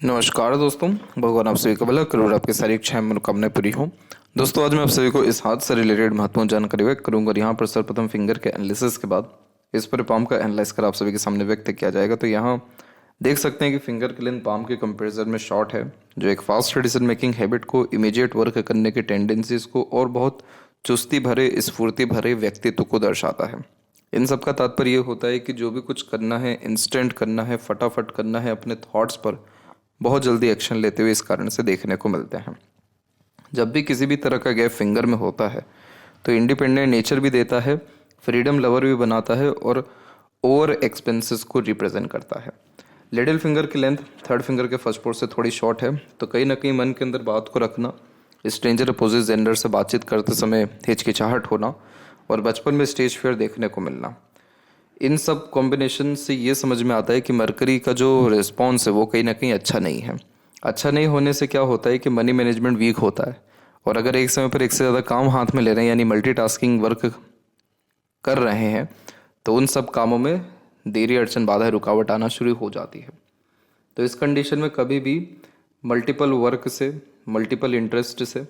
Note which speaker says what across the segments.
Speaker 1: नमस्कार दोस्तों। भगवान आप सभी का भला करूँ और आपकी सारी इच्छाएं मनोकामनाएं पूरी हों। दोस्तों आज मैं आप सभी को इस हाथ से रिलेटेड महत्वपूर्ण जानकारी व्यक्त करूंगा और यहाँ पर सर्वप्रथम फिंगर के एनालिसिस के बाद इस पर पाम का एनालाइज कर आप सभी के सामने व्यक्त किया जाएगा। तो यहाँ देख सकते हैं कि फिंगर की लेंथ पाम के कंपेरिजन में शॉर्ट है, जो एक फास्ट डिसीजन मेकिंग हैबिट को, इमीडिएट वर्क करने की टेंडेंसीज को और बहुत चुस्ती भरे स्फूर्ति भरे व्यक्तित्व को दर्शाता है। इन सब का तात्पर्य ये होता है कि जो भी कुछ करना है इंस्टेंट करना है, फटाफट करना है, अपने थॉट्स पर बहुत जल्दी एक्शन लेते हुए इस कारण से देखने को मिलते हैं। जब भी किसी भी तरह का गैप फिंगर में होता है तो इंडिपेंडेंट नेचर भी देता है, फ्रीडम लवर भी बनाता है और ओवर एक्सपेंसेस को रिप्रेजेंट करता है। लिटिल फिंगर की लेंथ थर्ड फिंगर के फर्स्ट पोर्ट से थोड़ी शॉर्ट है, तो कहीं ना कहीं मन के अंदर बात को रखना, स्ट्रेंजर अपोजिट जेंडर से बातचीत करते समय हिचकिचाहट होना और बचपन में स्टेज फियर देखने को मिलना, इन सब कॉम्बिनेशन से ये समझ में आता है कि मरकरी का जो रिस्पॉन्स है वो कहीं ना कहीं अच्छा नहीं है। अच्छा नहीं होने से क्या होता है कि मनी मैनेजमेंट वीक होता है, और अगर एक समय पर एक से ज़्यादा काम हाथ में ले रहे हैं यानी मल्टीटास्किंग वर्क कर रहे हैं तो उन सब कामों में देरी, अड़चन, बाधा, रुकावट आना शुरू हो जाती है। तो इस कंडीशन में कभी भी मल्टीपल वर्क से, मल्टीपल इंटरेस्ट से,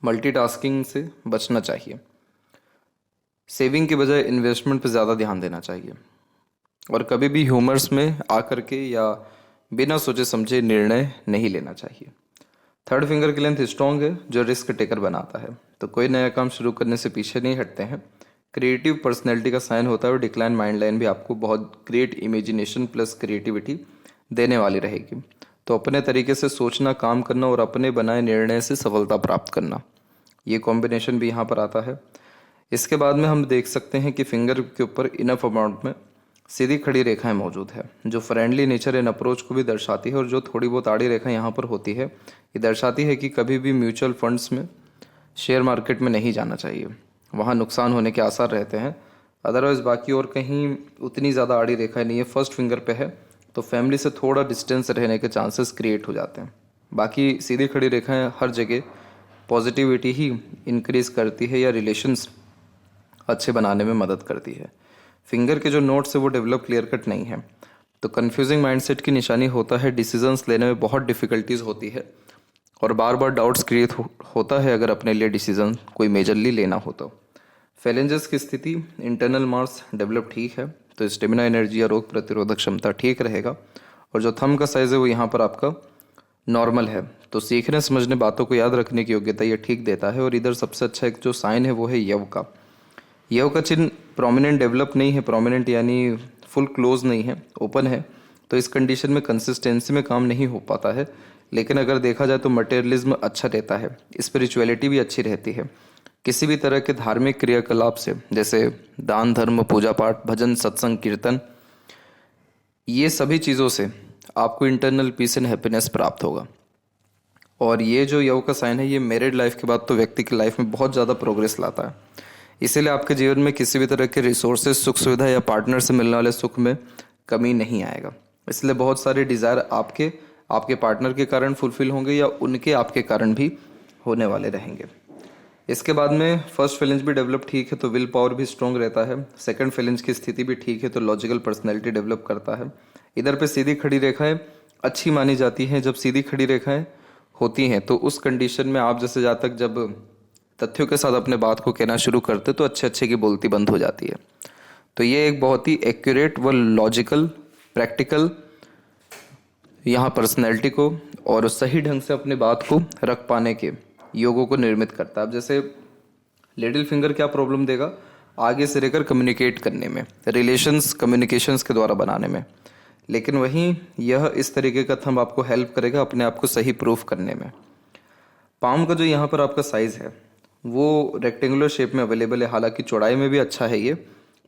Speaker 1: मल्टीटास्किंग से बचना चाहिए। सेविंग के बजाय इन्वेस्टमेंट पे ज़्यादा ध्यान देना चाहिए और कभी भी ह्यूमर्स में आकर के या बिना सोचे समझे निर्णय नहीं लेना चाहिए। थर्ड फिंगर की लेंथ स्ट्रॉन्ग है, जो रिस्क टेकर बनाता है, तो कोई नया काम शुरू करने से पीछे नहीं हटते हैं। क्रिएटिव पर्सनैलिटी का साइन होता है और डिक्लाइन माइंड लाइन भी आपको बहुत ग्रेट इमेजिनेशन प्लस क्रिएटिविटी देने वाली रहेगी। तो अपने तरीके से सोचना, काम करना और अपने बनाए निर्णय से सफलता प्राप्त करना, ये कॉम्बिनेशन भी यहाँ पर आता है। इसके बाद में हम देख सकते हैं कि फिंगर के ऊपर इनफ अमाउंट में सीधी खड़ी रेखाएं मौजूद है, जो फ्रेंडली नेचर एंड अप्रोच को भी दर्शाती है, और जो थोड़ी बहुत आड़ी रेखा यहाँ पर होती है ये दर्शाती है कि कभी भी म्यूचुअल फंड्स में, शेयर मार्केट में नहीं जाना चाहिए, वहाँ नुकसान होने के आसार रहते हैं। अदरवाइज बाकी और कहीं उतनी ज़्यादा आड़ी रेखाएं नहीं है, फर्स्ट फिंगर पे है तो फैमिली से थोड़ा डिस्टेंस रहने के चांसेस क्रिएट हो जाते हैं। बाकी सीधी खड़ी रेखाएं हर जगह पॉजिटिविटी ही इंक्रीज करती है या रिलेशंस अच्छे बनाने में मदद करती है। फिंगर के जो नोट्स है वो डेवलप क्लियर कट नहीं है, तो कंफ्यूजिंग माइंडसेट की निशानी होता है। डिसीजंस लेने में बहुत डिफ़िकल्टीज होती है और बार बार डाउट्स क्रिएट होता है अगर अपने लिए डिसीजन कोई मेजरली लेना हो तो। फैलेंजेस की स्थिति, इंटरनल मास डेवलप ठीक है, तो स्टेमिना, एनर्जी या रोग प्रतिरोधक क्षमता ठीक रहेगा। और जो थंब का साइज़ है वो यहाँ पर आपका नॉर्मल है, तो सीखने समझने, बातों को याद रखने की योग्यता ये ठीक देता है। और इधर सबसे अच्छा एक जो साइन है वो है यव का। यव का चिन्ह प्रोमिनेंट डेवलप नहीं है, प्रोमिनेंट यानी फुल क्लोज नहीं है, ओपन है, तो इस कंडीशन में कंसिस्टेंसी में काम नहीं हो पाता है। लेकिन अगर देखा जाए तो मटेरियलिज्म अच्छा रहता है, स्पिरिचुअलिटी भी अच्छी रहती है। किसी भी तरह के धार्मिक क्रियाकलाप से, जैसे दान, धर्म, पूजा पाठ, भजन, सत्संग, कीर्तन, ये सभी चीज़ों से आपको इंटरनल पीस एंड हैप्पीनेस प्राप्त होगा। और ये जो यव का साइन है ये मैरिड लाइफ के बाद तो व्यक्ति की लाइफ में बहुत ज़्यादा प्रोग्रेस लाता है। इसीलिए आपके जीवन में किसी भी तरह के रिसोर्सेज, सुख सुविधा या पार्टनर से मिलने वाले सुख में कमी नहीं आएगा। इसलिए बहुत सारे डिज़ायर आपके पार्टनर के कारण फुलफिल होंगे या उनके आपके कारण भी होने वाले रहेंगे। इसके बाद में फर्स्ट फेलेंज भी डेवलप ठीक है तो विल पावर भी स्ट्रॉन्ग रहता है। सेकंड फेलेंज की स्थिति भी ठीक है तो लॉजिकल पर्सनैलिटी डेवलप करता है। इधर पे सीधी खड़ी रेखाएं अच्छी मानी जाती हैं। जब सीधी खड़ी रेखाएं होती हैं तो उस कंडीशन में आप जैसे जहाँ तक जब तथ्यों के साथ अपने बात को कहना शुरू करते तो अच्छे अच्छे की बोलती बंद हो जाती है। तो ये एक बहुत ही एक्यूरेट व लॉजिकल, प्रैक्टिकल यहाँ पर्सनैलिटी को और सही ढंग से अपने बात को रख पाने के योगों को निर्मित करता है। अब जैसे लिटिल फिंगर क्या प्रॉब्लम देगा, आगे से रहकर कम्युनिकेट करने में, रिलेशंस कम्युनिकेशंस के द्वारा बनाने में। लेकिन वहीं यह इस तरीके का थंब आपको हेल्प करेगा अपने आप को सही प्रूफ करने में। पाम का जो यहाँ पर आपका साइज़ है वो रेक्टेंगुलर शेप में अवेलेबल है, हालांकि चौड़ाई में भी अच्छा है ये,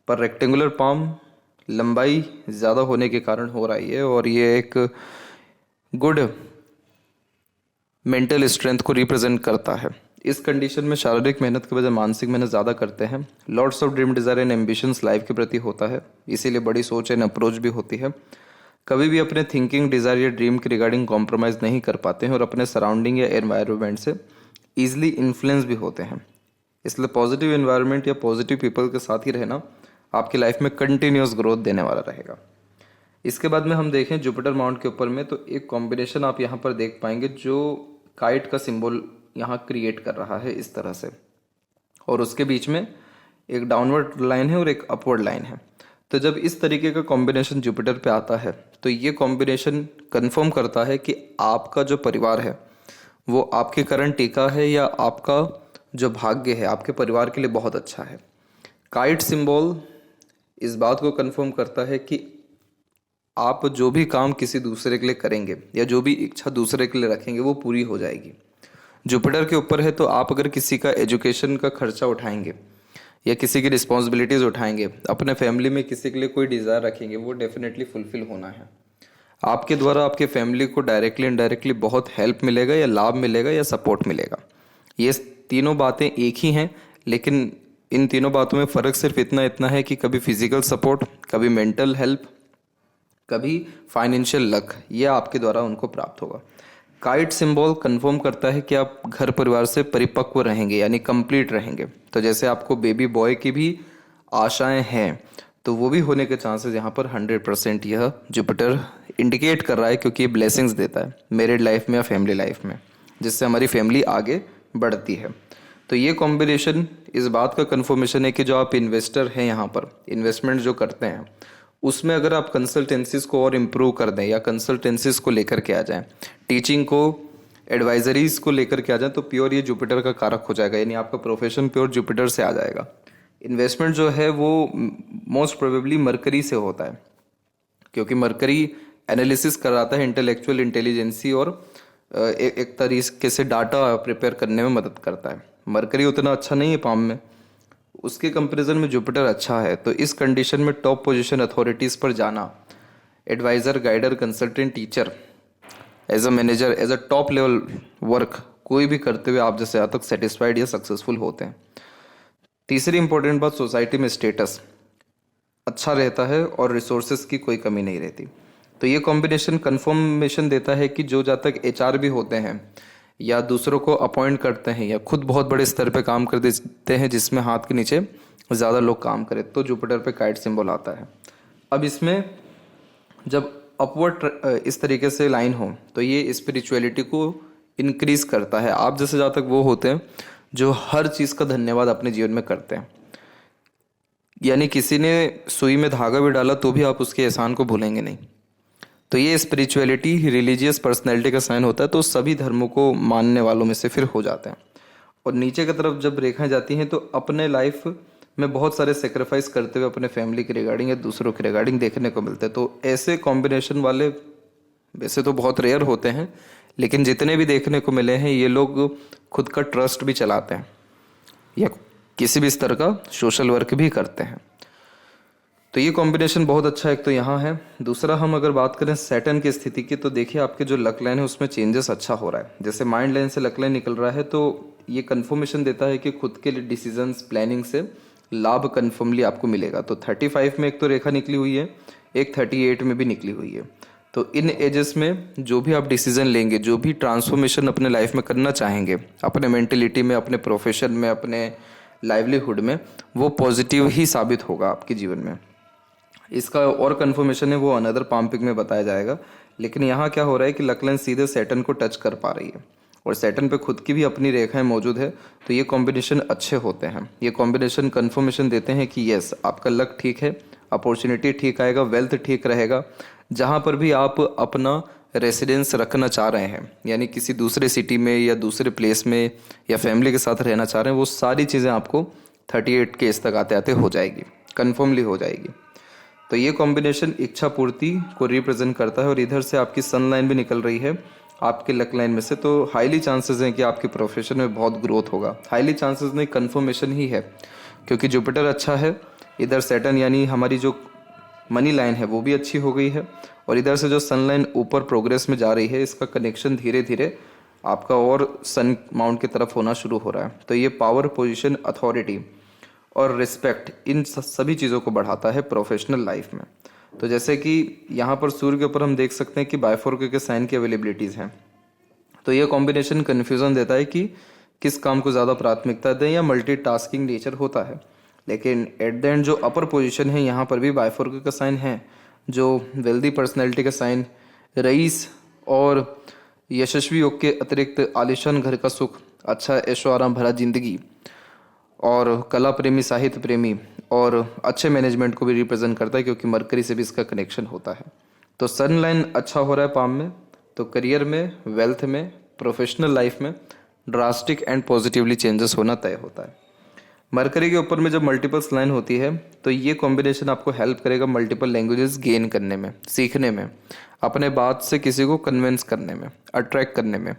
Speaker 1: पर रेक्टेंगुलर पाम लंबाई ज़्यादा होने के कारण हो रहा है और ये एक गुड मेंटल स्ट्रेंथ को रिप्रेजेंट करता है। इस कंडीशन में शारीरिक मेहनत के बजाय मानसिक मेहनत ज़्यादा करते हैं। Lots of dream, desire and ambitions life के प्रति होता है, इसीलिए बड़ी सोच एंड अप्रोच भी होती है। कभी भी अपने थिंकिंग, डिज़ायर या ड्रीम के रिगार्डिंग कॉम्प्रोमाइज़ नहीं कर पाते हैं और अपने सराउंडिंग या एनवायरनमेंट से ईजिली इन्फ्लुएंस भी होते हैं। इसलिए पॉजिटिव एनवायरनमेंट या पॉजिटिव पीपल के साथ ही रहना आपकी लाइफ में कंटिन्यूस ग्रोथ देने वाला रहेगा। इसके बाद में हम देखें जुपिटर माउंट के ऊपर में, तो एक कॉम्बिनेशन आप यहाँ पर देख पाएंगे जो काइट का सिंबल यहाँ क्रिएट कर रहा है इस तरह से, और उसके बीच में एक डाउनवर्ड लाइन है और एक अपवर्ड लाइन है। तो जब इस तरीके का कॉम्बिनेशन जुपिटर पे आता है तो ये कॉम्बिनेशन कंफर्म करता है कि आपका जो परिवार है वो आपके करंट टीका है या आपका जो भाग्य है आपके परिवार के लिए बहुत अच्छा है। काइट सिंबल इस बात को कंफर्म करता है कि आप जो भी काम किसी दूसरे के लिए करेंगे या जो भी इच्छा दूसरे के लिए रखेंगे वो पूरी हो जाएगी। जुपिटर के ऊपर है तो आप अगर किसी का एजुकेशन का खर्चा उठाएंगे या किसी की रिस्पॉन्सिबिलिटीज़ उठाएंगे, अपने फैमिली में किसी के लिए कोई डिज़ायर रखेंगे, वो डेफिनेटली फुलफिल होना है। आपके द्वारा आपके फैमिली को डायरेक्टली इनडायरेक्टली बहुत हेल्प मिलेगा या लाभ मिलेगा या सपोर्ट मिलेगा। ये तीनों बातें एक ही हैं, लेकिन इन तीनों बातों में फ़र्क सिर्फ इतना है कि कभी फिजिकल सपोर्ट, कभी मेंटल हेल्प, कभी फाइनेंशियल लक, ये आपके द्वारा उनको प्राप्त होगा। काइट सिंबल कंफर्म करता है कि आप घर परिवार से परिपक्व रहेंगे यानी कंप्लीट रहेंगे। तो जैसे आपको बेबी बॉय की भी आशाएं हैं तो वो भी होने के चांसेस यहाँ पर 100% यह जुपिटर इंडिकेट कर रहा है, क्योंकि ये ब्लेसिंग्स देता है मैरिड लाइफ में या फैमिली लाइफ में, जिससे हमारी फैमिली आगे बढ़ती है। तो ये कॉम्बिनेशन इस बात का कंफर्मेशन है कि जो आप इन्वेस्टर हैं यहाँ पर इन्वेस्टमेंट जो करते हैं उसमें अगर आप कंसल्टेंसीज को और इम्प्रूव कर दें या कंसल्टेंसीज को लेकर के आ जाएं, टीचिंग को, एडवाइजरीज को लेकर के आ जाएं, तो प्योर ये जुपिटर का कारक हो जाएगा, यानी आपका प्रोफेशन प्योर जुपिटर से आ जाएगा। इन्वेस्टमेंट जो है वो मोस्ट प्रोबेबली मरकरी से होता है, क्योंकि मरकरी एनालिसिस कराता है इंटेलेक्चुअल इंटेलिजेंसी और एक तरीके से डाटा प्रिपेयर करने में मदद करता है। मरकरी उतना अच्छा नहीं है पाम में, उसके कंपैरिजन में जुपिटर अच्छा है। तो इस कंडीशन में टॉप पोजीशन अथॉरिटीज़ पर जाना, adviser, guider, consultant, teacher, as a manager, as a top level work कोई भी करते हुए आप जैसे यहाँ तक सेटिस्फाइड या सक्सेसफुल होते हैं। तीसरी इंपॉर्टेंट बात, सोसाइटी में स्टेटस अच्छा रहता है और रिसोर्सेज की कोई कमी नहीं रहती। तो ये कॉम्बिनेशन कंफर्मेशन देता है कि जो जहाँ तक एचआर भी होते हैं या दूसरों को अपॉइंट करते हैं या खुद बहुत बड़े स्तर पे काम कर देते हैं जिसमें हाथ के नीचे ज़्यादा लोग काम करें, तो जुपिटर पे काइट सिंबल आता है। अब इसमें जब अपवर्ड इस तरीके से लाइन हो तो ये स्पिरिचुअलिटी को इंक्रीज करता है। आप जैसे जहाँ तक वो होते हैं जो हर चीज़ का धन्यवाद अपने जीवन में करते हैं, यानी किसी ने सुई में धागा भी डाला तो भी आप उसके एहसान को भूलेंगे नहीं। तो ये स्पिरिचुअलिटी रिलीजियस पर्सनैलिटी का साइन होता है, तो सभी धर्मों को मानने वालों में से फिर हो जाते हैं। और नीचे की तरफ जब रेखाएं जाती हैं तो अपने लाइफ में बहुत सारे सेक्रीफाइस करते हुए अपने फैमिली के रिगार्डिंग या दूसरों के रिगार्डिंग देखने को मिलते हैं। तो ऐसे कॉम्बिनेशन वाले वैसे तो बहुत रेयर होते हैं, लेकिन जितने भी देखने को मिले हैं ये लोग खुद का ट्रस्ट भी चलाते हैं या किसी भी स्तर का सोशल वर्क भी करते हैं। तो ये कॉम्बिनेशन बहुत अच्छा एक तो यहाँ है। दूसरा, हम अगर बात करें सैटर्न की स्थिति की, तो देखिए आपके जो लक लाइन है उसमें चेंजेस अच्छा हो रहा है। जैसे माइंड लाइन से लक लाइन निकल रहा है तो ये कन्फर्मेशन देता है कि खुद के लिए डिसीजंस प्लानिंग से लाभ कन्फर्मली आपको मिलेगा। तो 35 में एक तो रेखा निकली हुई है, एक 38 में भी निकली हुई है। तो इन एजेस में जो भी आप डिसीजन लेंगे, जो भी ट्रांसफॉर्मेशन अपने लाइफ में करना चाहेंगे, अपने मेंटेलिटी में, अपने प्रोफेशन में, अपने लाइवलीहुड में, वो पॉजिटिव ही साबित होगा आपके जीवन में। इसका और कन्फर्मेशन है वो अनदर पाम पिक में बताया जाएगा। लेकिन यहाँ क्या हो रहा है कि लक लाइन सीधे सैटर्न को टच कर पा रही है और सैटर्न पे खुद की भी अपनी रेखाएं मौजूद है, तो ये कॉम्बिनेशन अच्छे होते हैं। ये कॉम्बिनेशन कन्फर्मेशन देते हैं कि यस, आपका लक ठीक है, अपॉर्चुनिटी ठीक आएगा, वेल्थ ठीक रहेगा। जहाँ पर भी आप अपना रेसिडेंस रखना चाह रहे हैं, यानी किसी दूसरे सिटी में या दूसरे प्लेस में या फैमिली के साथ रहना चाह रहे हैं, वो सारी चीज़ें आपको 38 के इस तक आते आते हो जाएगी, कन्फर्मली हो जाएगी। तो ये कॉम्बिनेशन इच्छा पूर्ति को रिप्रेजेंट करता है और इधर से आपकी सन लाइन भी निकल रही है आपके लक लाइन में से, तो हाईली चांसेस हैं कि आपके प्रोफेशन में बहुत ग्रोथ होगा। हाईली चांसेस नहीं, कन्फर्मेशन ही है, क्योंकि जुपिटर अच्छा है, इधर सैटर्न यानी हमारी जो मनी लाइन है वो भी अच्छी हो गई है, और इधर से जो सन लाइन ऊपर प्रोग्रेस में जा रही है, इसका कनेक्शन धीरे धीरे आपका और सन माउंट की तरफ होना शुरू हो रहा है। तो ये पावर, पोजीशन, अथॉरिटी और रिस्पेक्ट, इन सभी चीज़ों को बढ़ाता है प्रोफेशनल लाइफ में। तो जैसे कि यहाँ पर सूर्य के ऊपर हम देख सकते हैं कि बायफोर्क के साइन की अवेलेबिलिटीज़ हैं, तो ये कॉम्बिनेशन कन्फ्यूज़न देता है कि किस काम को ज़्यादा प्राथमिकता दें या मल्टीटास्किंग नेचर होता है। लेकिन एट द एंड जो अपर पोजीशन है यहाँ पर भी बायफोर्क का साइन है, जो वेल्दी पर्सनैलिटी का साइन, रईस और यशस्वी योग के अतिरिक्त आलिशान घर का सुख, अच्छा ऐशो आराम भरा जिंदगी और कला प्रेमी, साहित्य प्रेमी और अच्छे मैनेजमेंट को भी रिप्रेजेंट करता है, क्योंकि मरकरी से भी इसका कनेक्शन होता है। तो सन लाइन अच्छा हो रहा है पाम में, तो करियर में, वेल्थ में, प्रोफेशनल लाइफ में ड्रास्टिक एंड पॉजिटिवली चेंजेस होना तय होता है। मरकरी के ऊपर में जब मल्टीपल्स लाइन होती है तो ये कॉम्बिनेशन आपको हेल्प करेगा मल्टीपल लैंग्वेजेस गेन करने में, सीखने में, अपने बात से किसी को कन्विंस करने में, अट्रैक्ट करने में।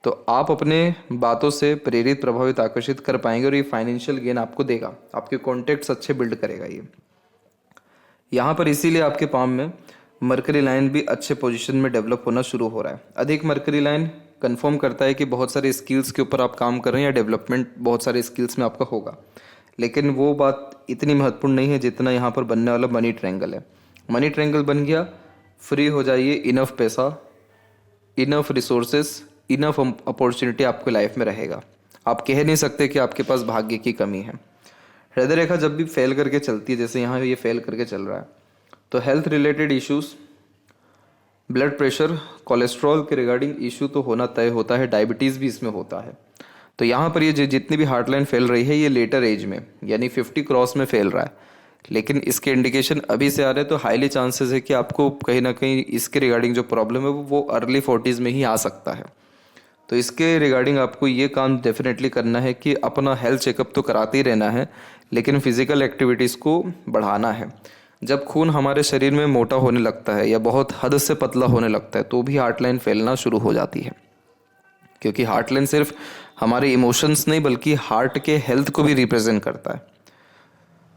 Speaker 1: तो आप अपने बातों से प्रेरित, प्रभावित, आकर्षित कर पाएंगे और ये फाइनेंशियल गेन आपको देगा, आपके कॉन्टेक्ट्स अच्छे बिल्ड करेगा ये। यहाँ पर इसीलिए आपके पाम में मरकरी लाइन भी अच्छे पोजीशन में डेवलप होना शुरू हो रहा है। अधिक मरकरी लाइन कंफर्म करता है कि बहुत सारे स्किल्स के ऊपर आप काम कर रहे हैं या डेवलपमेंट बहुत सारे स्किल्स में आपका होगा, लेकिन वो बात इतनी महत्वपूर्ण नहीं है जितना यहाँ पर बनने वाला मनी ट्रायंगल है। मनी ट्रायंगल बन गया, फ्री हो जाइए, इनफ पैसा, इनफ रिसोर्सेस, इनफ अपॉर्चुनिटी आपके लाइफ में रहेगा। आप कह नहीं सकते कि आपके पास भाग्य की कमी है। हृदय रेखा जब भी फेल करके चलती है, जैसे यहाँ ये फेल करके चल रहा है, तो health related issues, blood pressure, cholesterol के रिगार्डिंग इशू तो होना तय होता है, डायबिटीज़ भी इसमें होता है। तो यहाँ पर ये जितनी भी हार्ट लाइन फैल रही है ये लेटर एज में यानी 50 क्रॉस में फैल रहा है, लेकिन इसके इंडिकेशन अभी से आ रहे हैं, तो हाईली चांसेस है कि आपको कहीं ना कहीं इसके रिगार्डिंग जो प्रॉब्लम है वो अर्ली 40s में ही आ सकता है। तो इसके रिगार्डिंग आपको ये काम डेफिनेटली करना है कि अपना हेल्थ चेकअप तो कराते ही रहना है, लेकिन फिजिकल एक्टिविटीज़ को बढ़ाना है। जब खून हमारे शरीर में मोटा होने लगता है या बहुत हद से पतला होने लगता है तो भी हार्ट लाइन फैलना शुरू हो जाती है, क्योंकि हार्ट लाइन सिर्फ हमारे इमोशंस नहीं बल्कि हार्ट के हेल्थ को भी रिप्रेजेंट करता है।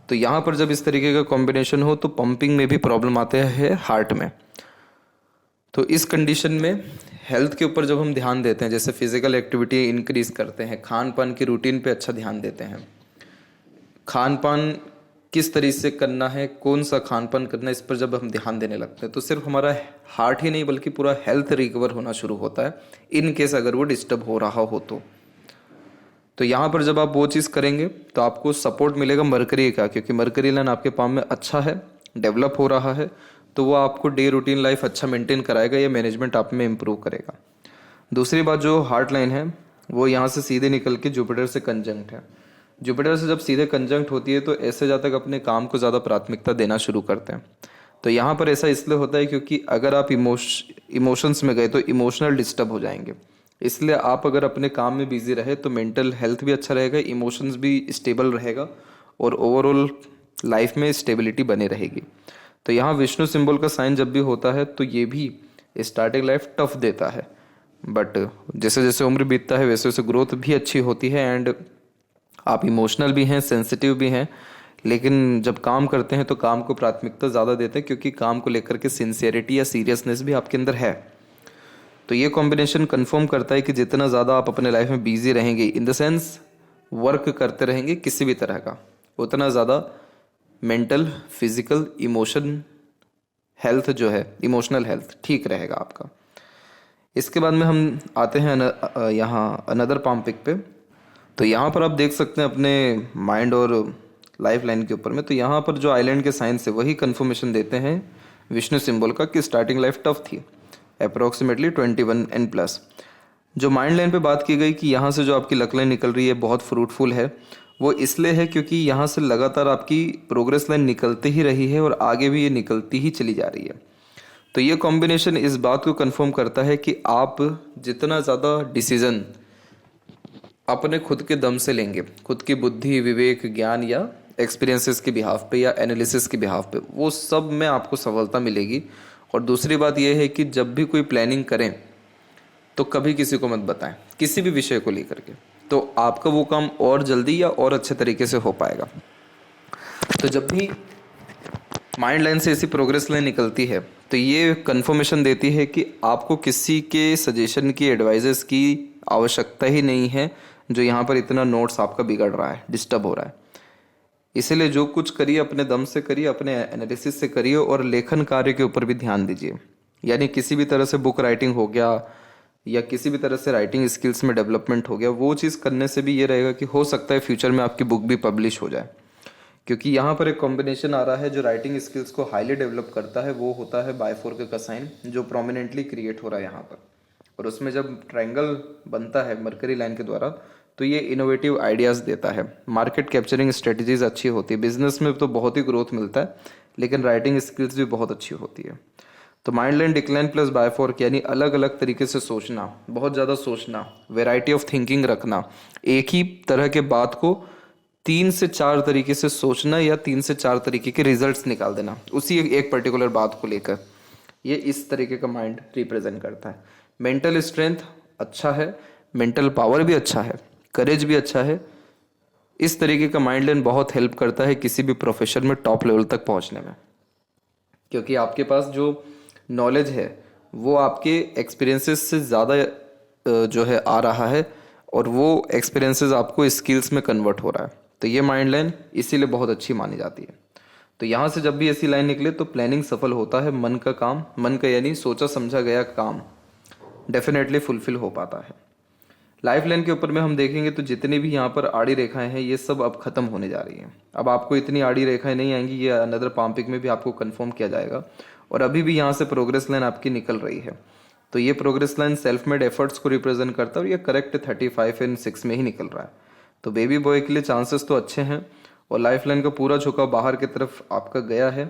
Speaker 1: तो यहाँ पर जब इस तरीके का कॉम्बिनेशन हो तो पंपिंग में भी प्रॉब्लम आते हैं हार्ट में। तो इस कंडीशन में हेल्थ के ऊपर जब हम ध्यान देते हैं, जैसे फिजिकल एक्टिविटी इंक्रीज करते हैं, खान पान की रूटीन पे अच्छा ध्यान देते हैं, खान पान किस तरीके से करना है, कौन सा खान पान करना है, इस पर जब हम ध्यान देने लगते हैं तो सिर्फ हमारा हार्ट ही नहीं बल्कि पूरा हेल्थ रिकवर होना शुरू होता है, इन केस अगर वो डिस्टर्ब हो रहा हो तो यहाँ पर जब आप वो चीज़ करेंगे तो आपको सपोर्ट मिलेगा मरकरी का, क्योंकि मरकरी लाइन आपके पाम में अच्छा है, डेवलप हो रहा है, तो वो आपको डे रूटीन लाइफ अच्छा मेंटेन कराएगा या मैनेजमेंट आप में इम्प्रूव करेगा। दूसरी बात, जो हार्ट लाइन है वो यहाँ से सीधे निकल के जुपिटर से कंजंक्ट है। जुपिटर से जब सीधे कंजंक्ट होती है तो ऐसे जातक अपने काम को ज़्यादा प्राथमिकता देना शुरू करते हैं। तो यहाँ पर ऐसा इसलिए होता है क्योंकि अगर आप इमोशंस में गए तो इमोशनल डिस्टर्ब हो जाएंगे, इसलिए आप अगर अपने काम में बिजी रहे तो मेंटल हेल्थ भी अच्छा रहेगा, इमोशंस भी स्टेबल रहेगा और ओवरऑल लाइफ में स्टेबिलिटी बनी रहेगी। तो यहाँ विष्णु सिंबल का साइन जब भी होता है तो ये भी स्टार्टिंग लाइफ टफ देता है, बट जैसे जैसे उम्र बीतता है वैसे वैसे ग्रोथ भी अच्छी होती है एंड आप इमोशनल भी हैं, सेंसिटिव भी हैं, लेकिन जब काम करते हैं तो काम को प्राथमिकता ज़्यादा देते हैं क्योंकि काम को लेकर के सिंसियरिटी या सीरियसनेस भी आपके अंदर है। तो ये कॉम्बिनेशन कंफर्म करता है कि जितना ज़्यादा आप अपने लाइफ में बिजी रहेंगे, इन द सेंस वर्क करते रहेंगे किसी भी तरह का, उतना ज़्यादा मेंटल, फिजिकल, इमोशन हेल्थ जो है, इमोशनल हेल्थ ठीक रहेगा आपका। इसके बाद में हम आते हैं यहाँ अनदर पाम पिक पे। तो यहाँ पर आप देख सकते हैं अपने माइंड और लाइफ लाइन के ऊपर में, तो यहाँ पर जो आइलैंड के साइंस है वही कंफर्मेशन देते हैं विष्णु सिंबल का कि स्टार्टिंग लाइफ टफ थी, अप्रोक्सीमेटली 21 एंड प्लस। जो माइंड लाइन पे बात की गई कि यहाँ से जो आपकी लक लाइन निकल रही है बहुत फ्रूटफुल है, वो इसलिए है क्योंकि यहाँ से लगातार आपकी प्रोग्रेस लाइन निकलती ही रही है और आगे भी ये निकलती ही चली जा रही है। तो ये कॉम्बिनेशन इस बात को कंफर्म करता है कि आप जितना ज़्यादा डिसीजन अपने खुद के दम से लेंगे, खुद की बुद्धि, विवेक, ज्ञान या एक्सपीरियंसेस के बिहाफ पे या एनालिसिस के बिहाफ पे, वो सब में आपको सफलता मिलेगी। और दूसरी बात यह है कि जब भी कोई प्लानिंग करें तो कभी किसी को मत बताएं किसी भी विषय को लेकर के, तो आपका वो काम और जल्दी या और अच्छे तरीके से हो पाएगा। तो जब भी माइंड लाइन से ऐसी प्रोग्रेस लाइन निकलती है तो ये कंफर्मेशन देती है कि आपको किसी के सजेशन की, एडवाइजेस की आवश्यकता ही नहीं है, जो यहाँ पर इतना नोट्स आपका बिगड़ रहा है, डिस्टर्ब हो रहा है। इसीलिए जो कुछ करिए अपने दम से करिए, अपने एनालिसिस से करिए और लेखन कार्य के ऊपर भी ध्यान दीजिए। यानी किसी भी तरह से बुक राइटिंग हो गया या किसी भी तरह से राइटिंग स्किल्स में डेवलपमेंट हो गया, वो चीज़ करने से भी ये रहेगा कि हो सकता है फ्यूचर में आपकी बुक भी पब्लिश हो जाए, क्योंकि यहाँ पर एक कॉम्बिनेशन आ रहा है जो राइटिंग स्किल्स को हाईली डेवलप करता है, वो होता है बायफोर का साइन जो प्रोमिनेंटली क्रिएट हो रहा है यहाँ पर। और उसमें जब ट्रायंगल बनता है मरकरी लाइन के द्वारा तो ये इनोवेटिव आइडियाज़ देता है, मार्केट कैप्चरिंग स्ट्रेटजीज अच्छी होती है, बिजनेस में तो बहुत ही ग्रोथ मिलता है, लेकिन राइटिंग स्किल्स भी बहुत अच्छी होती है। तो माइंड लाइन डिक्लाइन प्लस बायफोर्क यानी अलग अलग तरीके से सोचना, बहुत ज़्यादा सोचना, वेराइटी ऑफ थिंकिंग रखना, एक ही तरह के बात को 3 से 4 तरीके से सोचना या 3 से 4 तरीके के रिजल्ट्स निकाल देना उसी एक पर्टिकुलर बात को लेकर, ये इस तरीके का माइंड रिप्रेजेंट करता है। मेंटल स्ट्रेंथ अच्छा है, मेंटल पावर भी अच्छा है, करेज भी अच्छा है। इस तरीके का माइंड लाइन बहुत हेल्प करता है किसी भी प्रोफेशन में टॉप लेवल तक पहुंचने में, क्योंकि आपके पास जो नॉलेज है वो आपके एक्सपीरियंसेस से ज़्यादा जो है आ रहा है, और वो एक्सपीरियंसेस आपको स्किल्स में कन्वर्ट हो रहा है। तो ये माइंड लाइन इसीलिए बहुत अच्छी मानी जाती है। तो यहाँ से जब भी ऐसी लाइन निकले तो प्लानिंग सफल होता है, मन का काम, मन का यानी सोचा समझा गया काम डेफिनेटली फुलफिल हो पाता है। लाइफ लाइन के ऊपर में हम देखेंगे तो जितनी भी यहाँ पर आड़ी रेखाएं हैं ये सब अब खत्म होने जा रही हैं। अब आपको इतनी आड़ी रेखाएं नहीं आएंगी, ये अनदर पाम पिक में भी आपको कंफर्म किया जाएगा। और अभी भी यहाँ से प्रोग्रेस लाइन आपकी निकल रही है, तो ये progress line self made efforts को रिप्रेजेंट करता है और ये करेक्ट 35 एंड 6 में ही निकल रहा है। तो बेबी बॉय के लिए चांसेस तो अच्छे हैं और लाइफ लाइन का पूरा झुकाव बाहर की तरफ आपका गया है।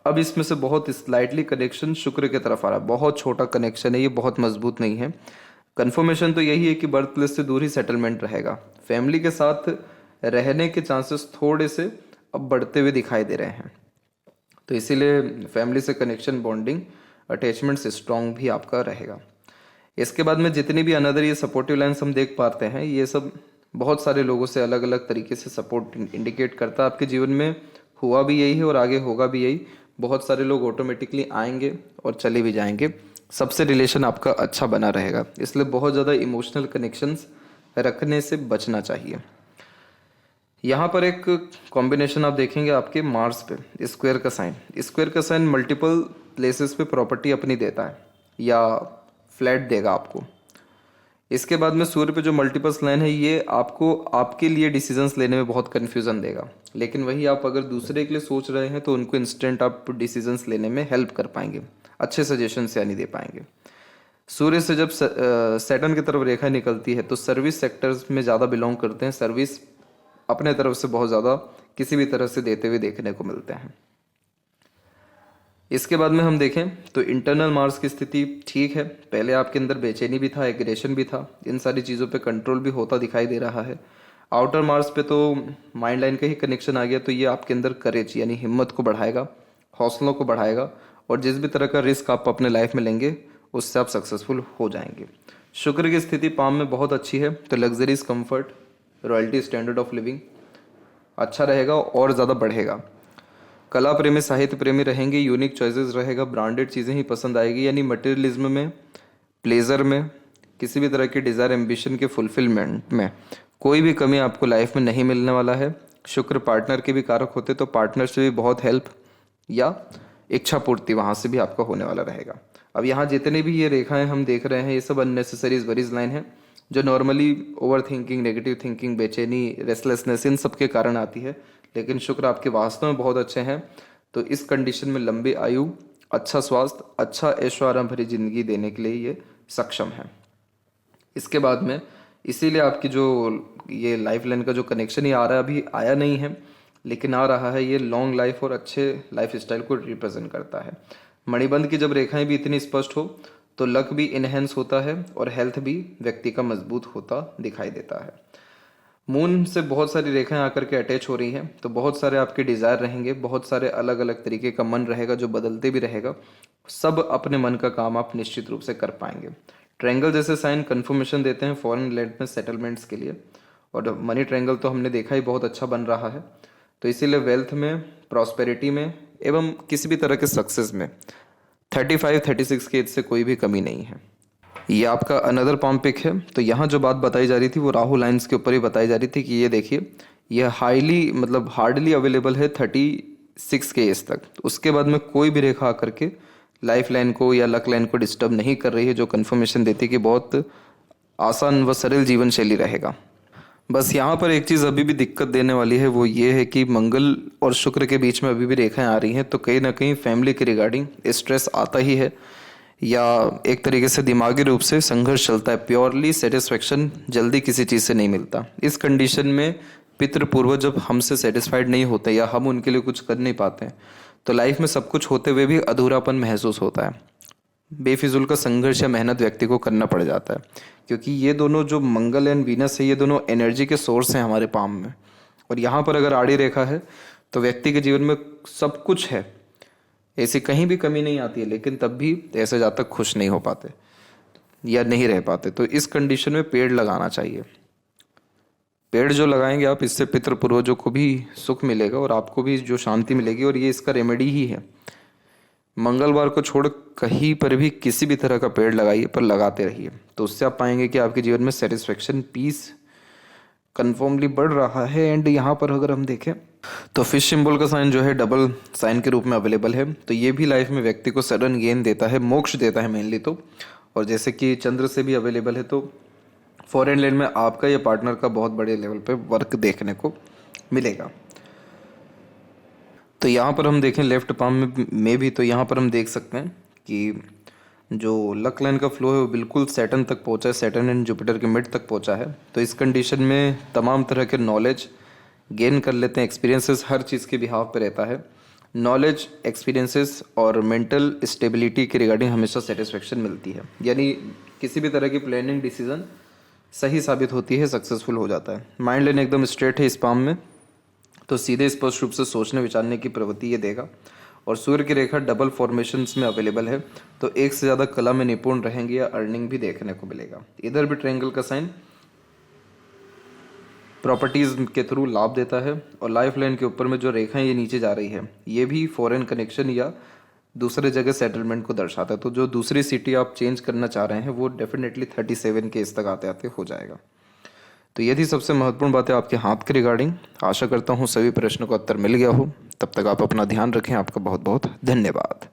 Speaker 1: अब इसमें से बहुत स्लाइटली कनेक्शन शुक्र की तरफ आ रहा है, बहुत छोटा कनेक्शन है ये, बहुत मजबूत नहीं है। कन्फर्मेशन तो यही है कि बर्थ प्लेस से दूर ही सेटलमेंट रहेगा। फैमिली के साथ रहने के चांसेस थोड़े से अब बढ़ते हुए दिखाई दे रहे हैं, तो इसीलिए फैमिली से कनेक्शन, बॉन्डिंग, अटैचमेंट्स स्ट्रॉन्ग भी आपका रहेगा। इसके बाद में जितनी भी अनदर ये सपोर्टिव लाइन्स हम देख पाते हैं, ये सब बहुत सारे लोगों से अलग अलग तरीके से सपोर्ट इंडिकेट करता है। आपके जीवन में हुआ भी यही है और आगे होगा भी यही। बहुत सारे लोग ऑटोमेटिकली आएंगे और चले भी जाएंगे, सबसे रिलेशन आपका अच्छा बना रहेगा, इसलिए बहुत ज़्यादा इमोशनल कनेक्शंस रखने से बचना चाहिए। यहाँ पर एक कॉम्बिनेशन आप देखेंगे आपके मार्स पे स्क्वायर का साइन। स्क्वायर का साइन मल्टीपल प्लेसेस पे प्रॉपर्टी अपनी देता है या फ्लैट देगा आपको। इसके बाद में सूर्य पे जो मल्टीपल्स लाइन है ये आपको आपके लिए डिसीजंस लेने में बहुत कन्फ्यूज़न देगा, लेकिन वही आप अगर दूसरे के लिए सोच रहे हैं तो उनको इंस्टेंट आप डिसीजंस लेने में हेल्प कर पाएंगे, अच्छे सजेशन से यानी दे पाएंगे। सूर्य से जब सैटर्न की तरफ रेखा निकलती है तो सर्विस सेक्टर्स में ज़्यादा बिलोंग करते हैं, सर्विस अपने तरफ से बहुत ज़्यादा किसी भी तरह से देते हुए देखने को मिलते हैं। इसके बाद में हम देखें तो इंटरनल मार्स की स्थिति ठीक है, पहले आपके अंदर बेचैनी भी था, एग्रेशन भी था, इन सारी चीज़ों पे कंट्रोल भी होता दिखाई दे रहा है। आउटर मार्स पे तो माइंड लाइन का ही कनेक्शन आ गया, तो ये आपके अंदर करेज यानी हिम्मत को बढ़ाएगा, हौसलों को बढ़ाएगा, और जिस भी तरह का रिस्क आप अपने लाइफ में लेंगे उससे आप सक्सेसफुल हो जाएंगे। शुक्र की स्थिति पाम में बहुत अच्छी है, तो luxuries, comfort, royalty, standard of living अच्छा रहेगा और ज़्यादा बढ़ेगा। कला प्रेमी, साहित्य प्रेमी रहेंगे, यूनिक चॉइसेस रहेगा, ब्रांडेड चीज़ें ही पसंद आएगी, यानी मटेरियलिज्म में, प्लेजर में, किसी भी तरह की डिज़ायर, एम्बिशन के फुलफिलमेंट में कोई भी कमी आपको लाइफ में नहीं मिलने वाला है। शुक्र पार्टनर के भी कारक होते, तो पार्टनर से भी बहुत हेल्प या इच्छा पूर्ति वहाँ से भी आपका होने वाला रहेगा। अब यहाँ जितने भी ये रेखाएं हम देख रहे हैं ये सब अननेसेसरीज वरीज लाइन है, जो normally over thinking, negative thinking, बेचैनी, रेस्टलेसनेस, इन सब के कारण आती है, लेकिन शुक्र आपके वास्तव में बहुत अच्छे हैं, तो इस कंडीशन में लंबी आयु, अच्छा स्वास्थ्य, अच्छा ऐशो आराम भरी जिंदगी देने के लिए ये सक्षम है। इसके बाद में इसीलिए आपकी जो ये लाइफ लाइन का जो कनेक्शन ये आ रहा है, अभी आया नहीं है लेकिन आ रहा है, ये लॉन्ग लाइफ और अच्छे लाइफ स्टाइल को रिप्रेजेंट करता है। मणिबंध की जब रेखाएं भी इतनी स्पष्ट हो तो लक भी इनहेंस होता है और हेल्थ भी व्यक्ति का मजबूत होता दिखाई देता है। मून से बहुत सारी रेखाएं आकर के अटैच हो रही हैं, तो बहुत सारे आपके डिज़ायर रहेंगे, बहुत सारे अलग अलग तरीके का मन रहेगा जो बदलते भी रहेगा, सब अपने मन का काम आप निश्चित रूप से कर पाएंगे। ट्रायंगल जैसे साइन कन्फर्मेशन देते हैं फॉरेन लैंड में सेटलमेंट्स के लिए, और मनी ट्रायंगल तो हमने देखा ही बहुत अच्छा बन रहा है, तो इसीलिए वेल्थ में, प्रॉस्पेरिटी में एवं किसी भी तरह के सक्सेस में 35-36 की एज से कोई भी कमी नहीं है। ये आपका अनदर पाम पिक है, तो यहाँ जो बात बताई जा रही थी वो राहु लाइन्स के ऊपर ही बताई जा रही थी कि ये देखिए ये हार्डली अवेलेबल है 36 के एज तक, तो उसके बाद में कोई भी रेखा आकर के लाइफ लाइन को या लक लाइन को डिस्टर्ब नहीं कर रही है, जो कन्फर्मेशन देती है कि बहुत आसान व सरल जीवन शैली रहेगा। बस यहाँ पर एक चीज़ अभी भी दिक्कत देने वाली है, वो ये है कि मंगल और शुक्र के बीच में अभी भी रेखाएं आ रही हैं, तो कहीं ना कहीं फैमिली के रिगार्डिंग स्ट्रेस आता ही है, या एक तरीके से दिमागी रूप से संघर्ष चलता है। प्योरली सेटिस्फेक्शन जल्दी किसी चीज़ से नहीं मिलता। इस कंडीशन में पितृ पूर्वज जब हमसे सेटिस्फाइड नहीं होते या हम उनके लिए कुछ कर नहीं पाते, तो लाइफ में सब कुछ होते हुए भी अधूरापन महसूस होता है। बेफिजूल का संघर्ष या मेहनत व्यक्ति को करना पड़ जाता है, क्योंकि ये दोनों जो मंगल एंड वीनस है, ये दोनों एनर्जी के सोर्स हैं हमारे पाम में। और यहाँ पर अगर आड़ी रेखा है तो व्यक्ति के जीवन में सब कुछ है, ऐसी कहीं भी कमी नहीं आती है, लेकिन तब भी ऐसे ज़्यादा तक खुश नहीं हो पाते या नहीं रह पाते। तो इस कंडीशन में पेड़ लगाना चाहिए। पेड़ जो लगाएंगे आप, इससे पितृ पूर्वजों को भी सुख मिलेगा और आपको भी जो शांति मिलेगी, और ये इसका रेमेडी ही है। मंगलवार को छोड़ कहीं पर भी किसी भी तरह का पेड़ लगाइए, पर लगाते रहिए, तो उससे आप पाएंगे कि आपके जीवन में सेटिस्फेक्शन, पीस कन्फर्मली बढ़ रहा है। एंड यहाँ पर अगर हम देखें तो फिश सिंबल का साइन जो है डबल साइन के रूप में अवेलेबल है, तो ये भी लाइफ में व्यक्ति को सडन गेन देता है, मोक्ष देता है मेनली तो। और जैसे कि चंद्र से भी अवेलेबल है, तो फॉरेन लैंड में आपका या पार्टनर का बहुत बड़े लेवल पे वर्क देखने को मिलेगा। तो यहाँ पर हम देखें लेफ्ट पाम में भी, तो यहाँ पर हम देख सकते हैं कि जो लक लाइन का फ्लो है वो बिल्कुल सैटर्न तक पहुँचा है, सैटर्न एंड जुपिटर के मिड तक पहुँचा है। तो इस कंडीशन में तमाम तरह के नॉलेज गेन कर लेते हैं, एक्सपीरियंसेस हर चीज़ के बिहाव पे रहता है। नॉलेज, एक्सपीरियंसेस और मेंटल स्टेबिलिटी के रिगार्डिंग हमेशा सेटिस्फेक्शन मिलती है, यानी किसी भी तरह की प्लानिंग डिसीजन सही साबित होती है, सक्सेसफुल हो जाता है। माइंड लाइन एकदम स्ट्रेट है इस पाम में, तो सीधे स्पष्ट रूप से सोचने विचारने की प्रवृत्ति ये देगा। और सूर्य की रेखा डबल फॉर्मेशंस में अवेलेबल है, तो एक से ज़्यादा कला में निपुण रहेंगे या अर्निंग भी देखने को मिलेगा। इधर भी ट्रायंगल का साइन प्रॉपर्टीज़ के थ्रू लाभ देता है। और लाइफ लाइन के ऊपर में जो रेखाएं ये नीचे जा रही है, ये भी फॉरेन कनेक्शन या दूसरे जगह सेटलमेंट को दर्शाता है। तो जो दूसरी सिटी आप चेंज करना चाह रहे हैं वो डेफिनेटली 37 के इस तक आते आते हो जाएगा। तो ये थी सबसे महत्वपूर्ण बातें आपके हाथ के रिगार्डिंग। आशा करता हूँ सभी प्रश्नों का उत्तर मिल गया हो। तब तक आप अपना ध्यान रखें। आपका बहुत बहुत धन्यवाद।